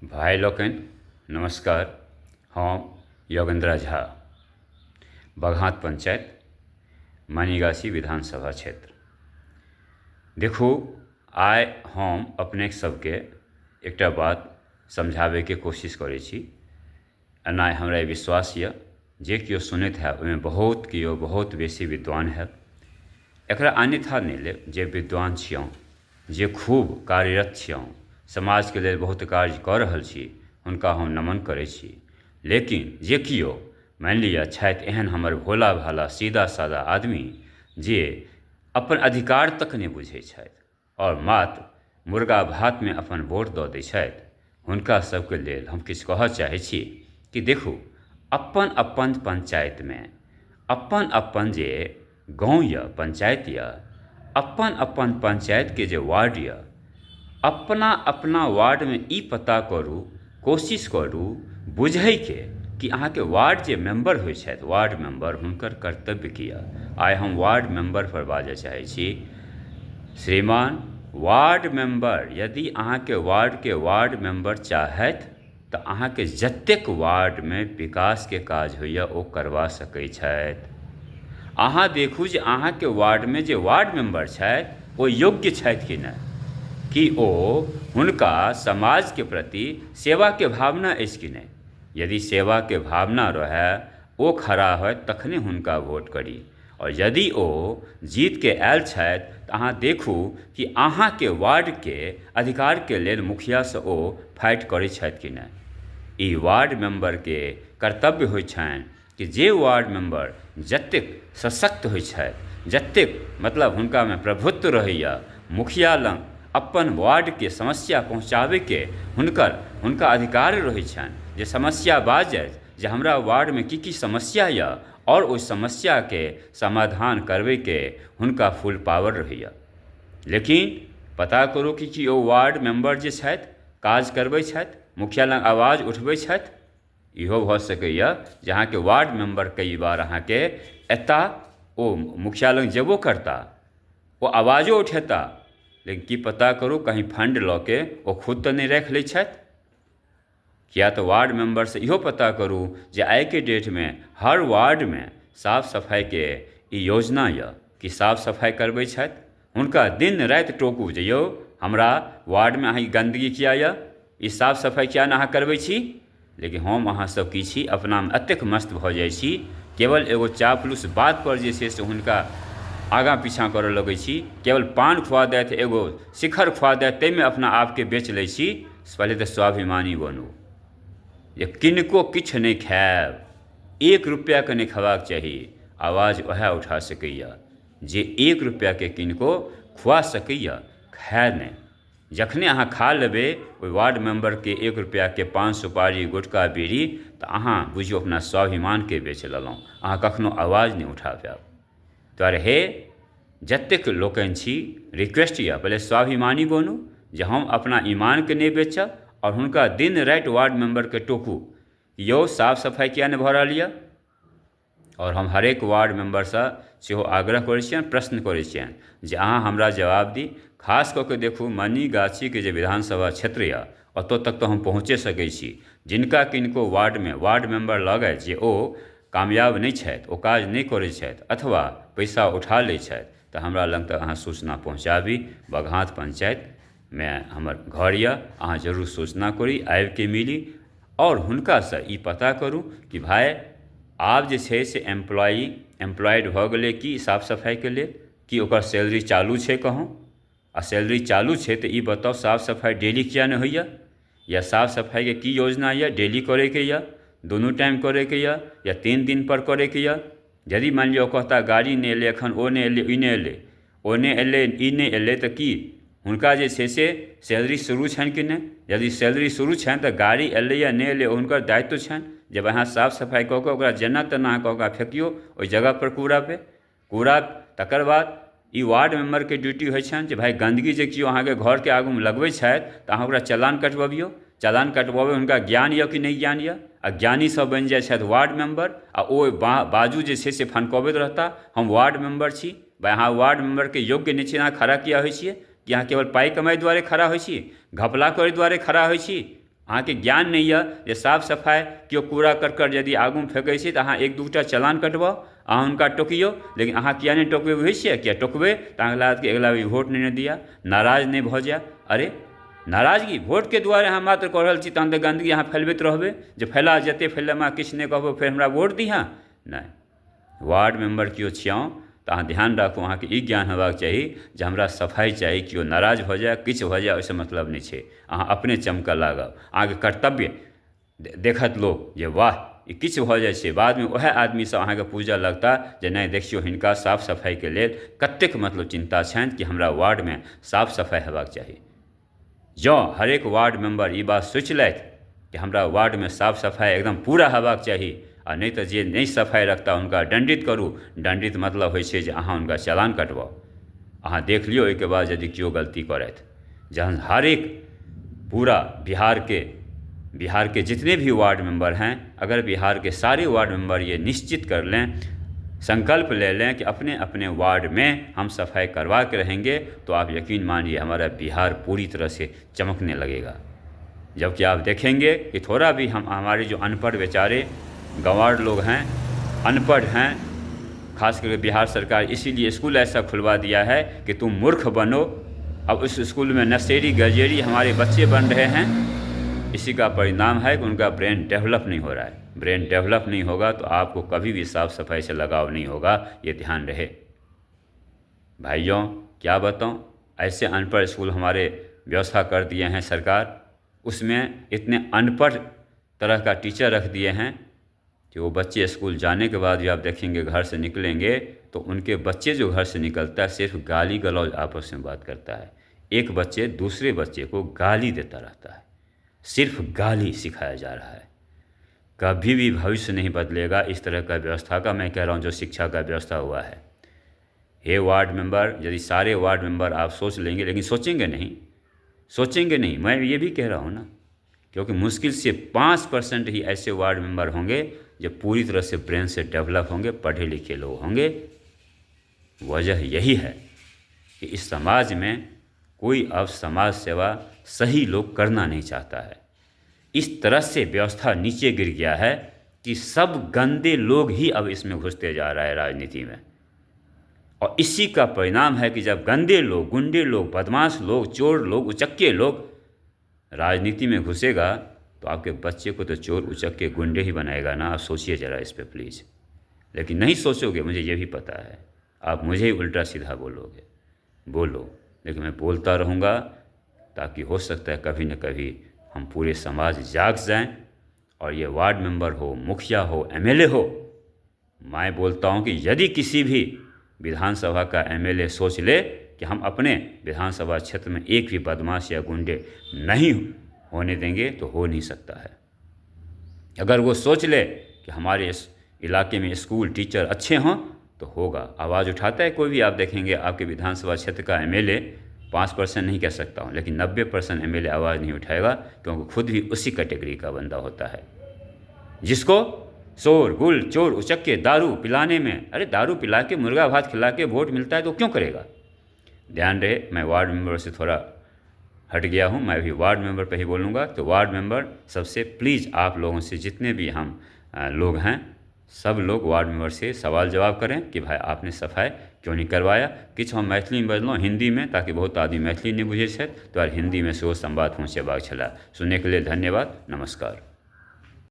भाई लोकन नमस्कार। हम योगेंद्र झा, बघात पंचायत, मानीगाछी विधानसभा क्षेत्र। देखू, आइ हम अपने सबके एकटा बात समझावे के कोशिश करै छी। एना हमरा विश्वास यऽ जे केओ सुनैत है ओहिमे बहुत बेसी विद्वान है। एकरा अन्यथा नहीं लेब जे विद्वान छियौं, जे खूब कार्यरत छियौं, समाज के लेल बहुत कार्य कऽ रहल छी, हुनका हम नमन करै छी। लेकिन जे किओ मानि लिअ छथि एहन हमर भोला भाला सीधा सादा आदमी जे अपन अधिकार तक नहीं बुझै छथि और मात्र मुर्गा भात में अपन वोट दऽ दै छथि, हुनका सबके लेल हम किछु कहऽ चाहै छी कि देखू, अपन अपन पंचायत में अपन अपन जे गाँव यऽ, पंचायत यऽ, अपन अपन पंचायत के जे वार्ड यऽ, अपना अपना वार्ड में ई पता करू, कोशिश करू बुझै के कि अहाँ के वार्ड जे मेंबर होइ छथि, वार्ड मेंबर हुनकर कर्तव्य की यऽ। आइ हम वार्ड मेंबर पर बाजऽ चाहै छी। श्रीमान वार्ड मेंबर, यदि अहाँ के वार्ड के वार्ड मेंबर चाहथि तऽ अहाँ के जतेक वार्ड में विकास के काज होइए ओ करवा सकै छथि। अहाँ देखू जे अहाँ के वार्ड में जे वार्ड मेंबर छथि ओ योग्य छथि कि नहि, कि ओ हुनका समाज के प्रति सेवा के भावना अछि कि नहि। यदि सेवा के भावना रहै, ओ खड़ा होय तखने हुनका वोट करी। और यदि ओ जीत के आयल छथि तऽ अहाँ देखू कि अहाँ के वार्ड के अधिकार के लेल मुखिया से ओ फाइट करै छथि कि नहि। ई वार्ड मेंबर के कर्तव्य होइ छनि कि जे वार्ड मेंबर जतेक सशक्त होइ छथि, जतेक मतलब हुनका में प्रभुत्व रहैया, मुखिया लग अपन वार्ड के समस्या पहुँचाबै के हुनका अधिकार रहै छनि जे समस्या बाजथि जे हमरा वार्ड में की समस्या यऽ और ओहि समस्या के समाधान करबै के हुनका फुल पावर रहैया। लेकिन पता करू कि ओ वार्ड मेंबर जे छथि काज करबै छथि, मुखिया लग आवाज उठबै छथि। इहो भऽ सकैया जे अहाँ के वार्ड मेंबर कई बार अहाँ के एता ओ मुखिया लग जेबो करता, ओ आवाजो उठेता, लेकिन की पता करू कहीं फंड लऽ के ओ खुद तो नहीं रख लै छथि। किया तो वार्ड मेंबर से इहो पता करू जे आइ के डेट में हर वार्ड में साफ सफाई के ई योजना यऽ कि साफ सफाई करबै छथि। हुनका दिन राति टोकू जे यौ हमरा वार्ड में अहाँ गंदगी किया यऽ, ई साफ सफाई किया नहि अहाँ करबै छी। लेकिन हम अहाँ सब की छी, अपना में एतेक मस्त भऽ जाइ छी, केवल एगो चापलूस बात पर जे छै से हुनका आगाँ पीछाँ करऽ लगै छी। केवल पान खुआ देत, एगो शिखर खुआ देत, ताहिमे अपना आपके बेच लै छी। पहले तऽ स्वाभिमानी बनू जे किनको किछु नहीं खायब, 1 रुपया के नहीं खयबाक चाही। आवाज वह उठा सकैया जे 1 रुपया के किनको खुआ सकैया, खाय नहीं। जखने अहाँ खा लेबै ओहि वार्ड मेंबर के 1 रुपया के पान सुपारी गुटखा बीड़ी तऽ अहाँ बुझियौ अपना स्वाभिमान के बेच लेलहुँ, अहाँ कखनो आवाज नहीं उठा पायब। दुआरे हे जतेक लोकनि छी, रिक्वेस्ट यऽ पहले स्वाभिमानी बनू जे हम अपना ईमान के नहीं बेचब और हुनका दिन राति वार्ड मेंबर के टोकू यौ साफ सफाई किया नहीं भऽ रहल यऽ। और हम हरेक वार्ड मेंबर से सेहो आग्रह करै छियनि, प्रश्न करै छियनि जे अहाँ हमरा जवाब दी। खास कऽ के देखू मनीगाछी के जे विधानसभा क्षेत्र यऽ ओतऽ तक तो हम पहुँचे सकै छी। जिनका किनको वार्ड में वार्ड मेंबर लगथि जे ओ कामयाब नहीं छथि, ओ काज नहीं करै छथि अथवा पैसा उठा लै छथि, तऽ हमरा लग तक अहाँ सूचना पहुँचाबी। बघात पंचायत में हमर घर यऽ, अहाँ जरूर सूचना करी, आबि के मिली और हुनका से ई पता करू कि भाई आब जे छै से एम्प्लॉयड भऽ गेलै कि साफ सफाई के लेल, कि ओकर सैलरी चालू छै कहूँ। आ सैलरी चालू छै तऽ ई बताउ साफ सफाई डेली किया नहीं होइए, या साफ सफाई के की योजना यऽ, डेली करे के यऽ, दुनू टाइम करे के यऽ, या 3 दिन पर करे के यऽ। यदि मान लिअ कहता गाड़ी नहीं एलै, एखन ओ नहीं एलै, ई नहीं एलै, ओ नहीं एलै, ई नहीं एलै, तऽ की हुनका जे छै से सैलरी शुरू छनि कि नहीं। यदि सैलरी शुरू छनि तऽ गाड़ी एलै या नहीं एलै हुनकर दायित्व छनि। जब अहाँ साफ सफाई कऽ कऽ ओकरा जेना तेना अहाँ कऽ कऽ फेकियौ ओहि जगह पर कूड़ा पे कूड़ा। तकर बाद ई वार्ड मेंबर के ड्यूटी होइ छनि जे भाई गंदगी जे केओ अहाँ के घर के आगू में लगबै छथि तऽ अहाँ ओकरा चालान कटबबियौ। चालान कटबबै हुनका ज्ञान यऽ कि नहीं ज्ञान यऽ। अज्ञानी सब बनि जाइ छथि वार्ड मेंबर आ ओ बाजू जे छै से फनकबैत रहता हम वार्ड मेंबर छी। भाई अहाँ वार्ड मेंबर के योग्य नहीं छी, अहाँ खड़ा किया होइ छियै कि अहाँ केवल पाई कमाई दुआरे खड़ा होइ छी, घपला करै दुआरे खड़ा होइ छी। अहाँके ज्ञान नहीं है जे साफ सफाई केओ कूड़ा करकट यदि आगूमे फेंकै छै तऽ अहाँ एक दूटा चलान कटबाउ, अहाँ हुनका टोकियौ, लेकिन अहाँ किया नहीं टोकबै बुझै छियै? किया टोकबै तऽ अहाँके लागत कि अगिला बेर वोट नहीं दिया, नाराज नहीं भऽ जाय। अरे नाराजगी वोटके दुआरे अहाँ मात्र कऽ रहल छी, तहन तऽ गन्दगी अहाँ फैलबैत रहबै जे फैला जतेक फैलाए अहाँ किछु नहि कहबै फेर हमरा वोट दिहँ। नहि, वार्ड मेंबर केओ छियौ तऽ अहाँ ध्यान राखू, अहाँके ई ज्ञान हेबाक चाही जे हमरा सफाइ चाही, केओ नाराज भऽ जाय किछु भऽ जाय ओहिसँ मतलब नहि छै, अहाँ अपने चमकऽ लागब, अहाँके कर्तव्य देखत लोक जे वाह ई किछु भऽ जाइ छै, बादमे वएह आदमीसभ अहाँके पूजऽ लगता जे नहि देखियौ हिनका साफ सफाइके लेल कतेक मतलब चिन्ता छनि कि हमरा वार्डमे साफ सफाइ हेबाक चाही। जँ हरेक वार्ड मेंबर ई बात सोचलथि कि हमरा वार्डमे साफ सफाइ एकदम पूरा हेबाक चाही, आ नहीं तऽ जे नहीं सफाई रखता हुनका दंडित करू। दंडित मतलब होइ छै जे अहाँ हुनका चालान कटबाउ। अहाँ देख लियौ ओहिके बाद यदि केओ गलती करथि, जहन हरेक पूरा बिहार के जितने भी वार्ड मेंबर हैं, अगर बिहार के सारे वार्ड मेंबर ये निश्चित कर लें, संकल्प ले लें कि अपने अपने वार्ड में हम सफाई करवा के रहेंगे, तो आप यकीन मानिए हमारा बिहार पूरी तरह से चमकने लगेगा। जबकि आप देखेंगे कि थोड़ा भी हमारे जो अनपढ़ बेचारे गंवार लोग हैं, अनपढ़ हैं, खास करके बिहार सरकार इसीलिए स्कूल ऐसा खुलवा दिया है कि तुम मूर्ख बनो। अब उस स्कूल में नशेड़ी गजेड़ी हमारे बच्चे बन रहे हैं, इसी का परिणाम है कि उनका ब्रेन डेवलप नहीं हो रहा है। ब्रेन डेवलप नहीं होगा तो आपको कभी भी साफ सफाई से लगाव नहीं होगा, ये ध्यान रहे। भाइयों क्या बताऊं, ऐसे अनपढ़ स्कूल हमारे व्यवस्था कर दिए हैं सरकार, उसमें इतने अनपढ़ तरह का टीचर रख दिए हैं कि वो बच्चे स्कूल जाने के बाद भी आप देखेंगे घर से निकलेंगे तो उनके बच्चे जो घर से निकलता है सिर्फ गाली गलौज आपस में बात करता है। एक बच्चे दूसरे बच्चे को गाली देता रहता है, सिर्फ गाली सिखाया जा रहा है। कभी भी भविष्य नहीं बदलेगा इस तरह का व्यवस्था का, मैं कह रहा हूँ जो शिक्षा का व्यवस्था हुआ है। हे वार्ड मेंबर, यदि सारे वार्ड मेंबर आप सोच लेंगे, लेकिन सोचेंगे नहीं, मैं ये भी कह रहा हूँ ना, क्योंकि मुश्किल से 5% ही ऐसे वार्ड मेंबर होंगे जो पूरी तरह से ब्रेन से डेवलप होंगे, पढ़े लिखे लोग होंगे। वजह यही है कि इस समाज में कोई अब समाज सेवा सही लोग करना नहीं चाहता है। इस तरह से व्यवस्था नीचे गिर गया है कि सब गंदे लोग ही अब इसमें घुसते जा रहा है राजनीति में, और इसी का परिणाम है कि जब गंदे लोग, गुंडे लोग, बदमाश लोग, चोर लोग, उचक्के लोग राजनीति में घुसेगा तो आपके बच्चे को तो चोर उचक्के गुंडे ही बनाएगा ना। आप सोचिए ज़रा इस पे प्लीज़। लेकिन नहीं सोचोगे, मुझे ये भी पता है, आप मुझे ही उल्टा सीधा बोलोगे, बोलो, लेकिन मैं बोलता रहूँगा ताकि हो सकता है कभी न कभी हम पूरे समाज जाग जाएं, और ये वार्ड मेंबर हो, मुखिया हो, एमएलए हो, मैं बोलता हूँ कि यदि किसी भी विधानसभा का एमएलए सोच ले कि हम अपने विधानसभा क्षेत्र में एक भी बदमाश या गुंडे नहीं होने देंगे तो हो नहीं सकता है। अगर वो सोच ले कि हमारे इस इलाके में स्कूल टीचर अच्छे हों तो होगा। आवाज़ उठाता है कोई भी, आप देखेंगे आपके विधानसभा क्षेत्र का एमएलए 5% नहीं कह सकता हूँ, लेकिन 90% एमएलए आवाज़ नहीं उठाएगा, क्योंकि खुद भी उसी कैटेगरी का बंदा होता है जिसको शोर गुल चोर उचक्के दारू पिलाने में, अरे दारू पिला के मुर्गा भात खिला के वोट मिलता है तो क्यों करेगा। ध्यान रहे, मैं वार्ड मेंबर से थोड़ा हट गया हूँ, मैं भी वार्ड मेंबर पे ही बोलूँगा। तो वार्ड मेंबर सबसे प्लीज़ आप लोगों से, जितने भी हम लोग हैं, सब लोग वार्ड मेंबर से सवाल जवाब करें कि भाई आपने सफाई क्यों नहीं करवाया। किछु हम मैथिली में बजलहुँ, हिंदी में, ताकि बहुत आदमी मैथिली नहीं बुझै छथि, तो हिंदी में सेहो संवाद पहुँचेबाक छलै। सुनने के लिए धन्यवाद, नमस्कार।